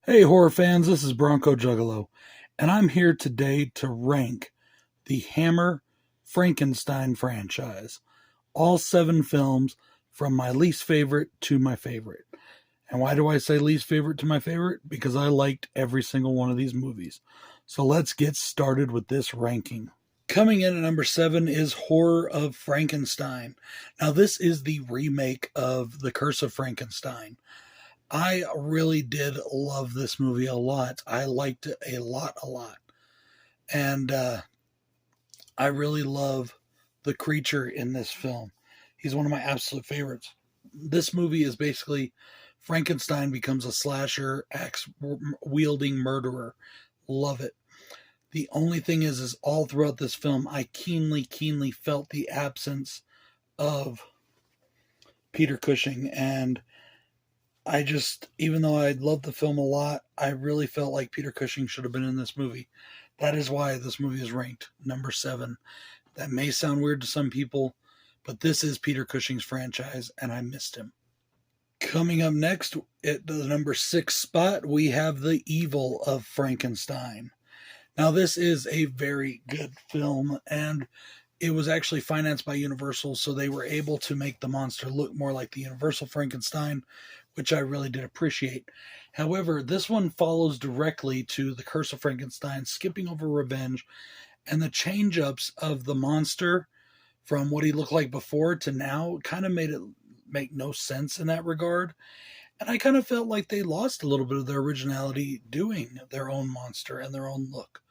Hey, horror fans, this is Bronco Juggalo, and I'm here today to rank the Hammer Frankenstein franchise. All 7 films from my least favorite to my favorite. And why do I say least favorite to my favorite? Because I liked every single one of these movies. So let's get started with this ranking. Coming in at number 7 is Horror of Frankenstein. Now, this is the remake of The Curse of Frankenstein. I really did love this movie a lot. I liked it a lot. And I really love the creature in this film. He's one of my absolute favorites. This movie is basically Frankenstein becomes a slasher, axe wielding murderer. Love it. The only thing is all throughout this film, I keenly felt the absence of Peter Cushing. And I just, even though I loved the film a lot, I really felt like Peter Cushing should have been in this movie. That is why this movie is ranked number 7. That may sound weird to some people, but this is Peter Cushing's franchise, and I missed him. Coming up next, at the number 6 spot, we have The Evil of Frankenstein. Now, this is a very good film, and it was actually financed by Universal, so they were able to make the monster look more like the Universal Frankenstein, which I really did appreciate. However, this one follows directly to The Curse of Frankenstein, skipping over Revenge, and the change-ups of the monster from what he looked like before to now kind of made it make no sense in that regard. And I kind of felt like they lost a little bit of their originality doing their own monster and their own look.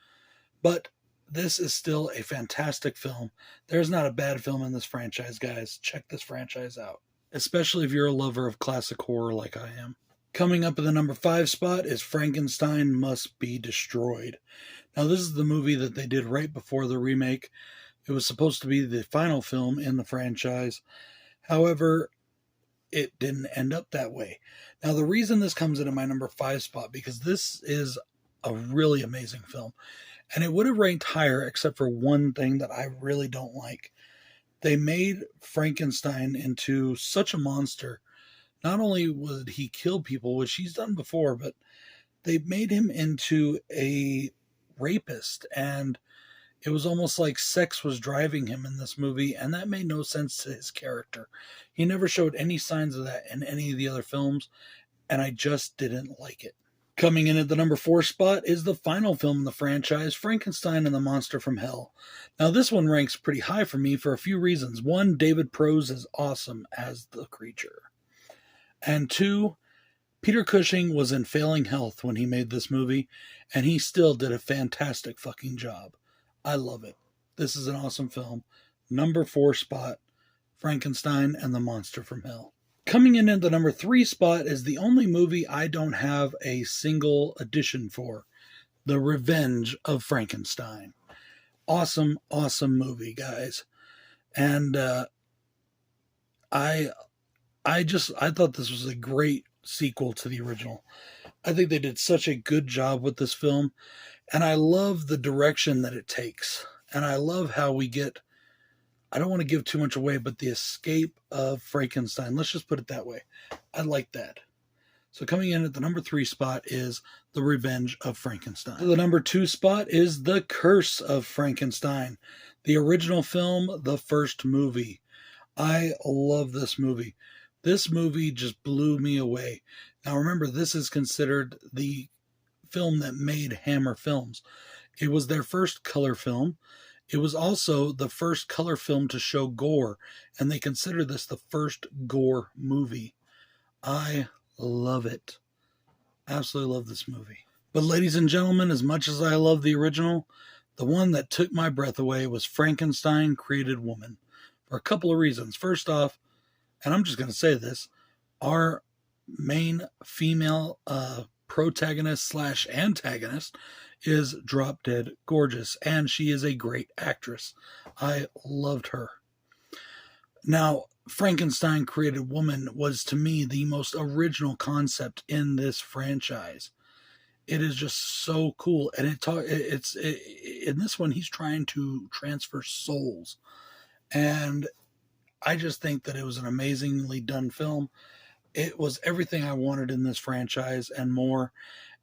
But this is still a fantastic film. There's not a bad film in this franchise, guys. Check this franchise out, especially if you're a lover of classic horror like I am. Coming up in the number 5 spot is Frankenstein Must Be Destroyed. Now, this is the movie that they did right before the remake. It was supposed to be the final film in the franchise. However, it didn't end up that way. Now, the reason this comes in at my number 5 spot, because this is a really amazing film. And it would have ranked higher except for one thing that I really don't like. They made Frankenstein into such a monster. Not only would he kill people, which he's done before, but they made him into a rapist. And it was almost like sex was driving him in this movie, and that made no sense to his character. He never showed any signs of that in any of the other films, and I just didn't like it. Coming in at the number 4 spot is the final film in the franchise, Frankenstein and the Monster from Hell. Now, this one ranks pretty high for me for a few reasons. 1, David Prowse is awesome as the creature. And 2, Peter Cushing was in failing health when he made this movie, and he still did a fantastic fucking job. I love it. This is an awesome film. Number 4 spot, Frankenstein and the Monster from Hell. Coming in at the number 3 spot is the only movie I don't have a single edition for, The Revenge of Frankenstein. Awesome movie, guys. And I thought this was a great sequel to the original. I think they did such a good job with this film, and I love the direction that it takes. And I love how we get, I don't want to give too much away, but the escape of Frankenstein. Let's just put it that way. I like that. So coming in at the number 3 spot is The Revenge of Frankenstein. The number 2 spot is The Curse of Frankenstein. The original film, the first movie. I love this movie. This movie just blew me away. Now remember, this is considered the film that made Hammer Films. It was their first color film. It was also the first color film to show gore, and they consider this the first gore movie. I love it. Absolutely love this movie. But ladies and gentlemen, as much as I love the original, the one that took my breath away was Frankenstein Created Woman, for a couple of reasons. First off, and I'm just going to say this, our main female protagonist slash antagonist is drop dead gorgeous, and she is a great actress. I loved her. Now, Frankenstein Created Woman was, to me, the most original concept in this franchise. It is just so cool, and in this one, he's trying to transfer souls, and I just think that it was an amazingly done film. It was everything I wanted in this franchise and more.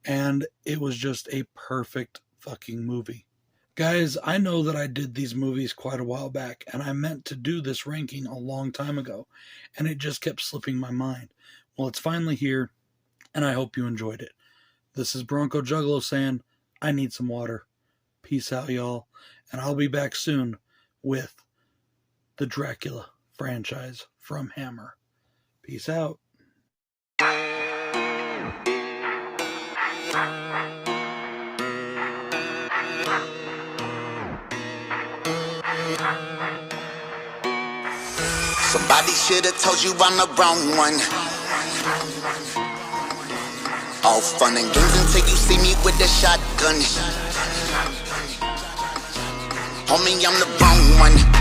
and it was just a perfect fucking movie. Guys, I know that I did these movies quite a while back, and I meant to do this ranking a long time ago, and it just kept slipping my mind. Well, it's finally here, and I hope you enjoyed it. This is Bronco Juggalo saying, I need some water. Peace out, y'all, and I'll be back soon with the Dracula franchise from Hammer. Peace out. Somebody should have told you I'm the wrong one. All fun and games until you see me with the shotgun. Homie, I'm the wrong one.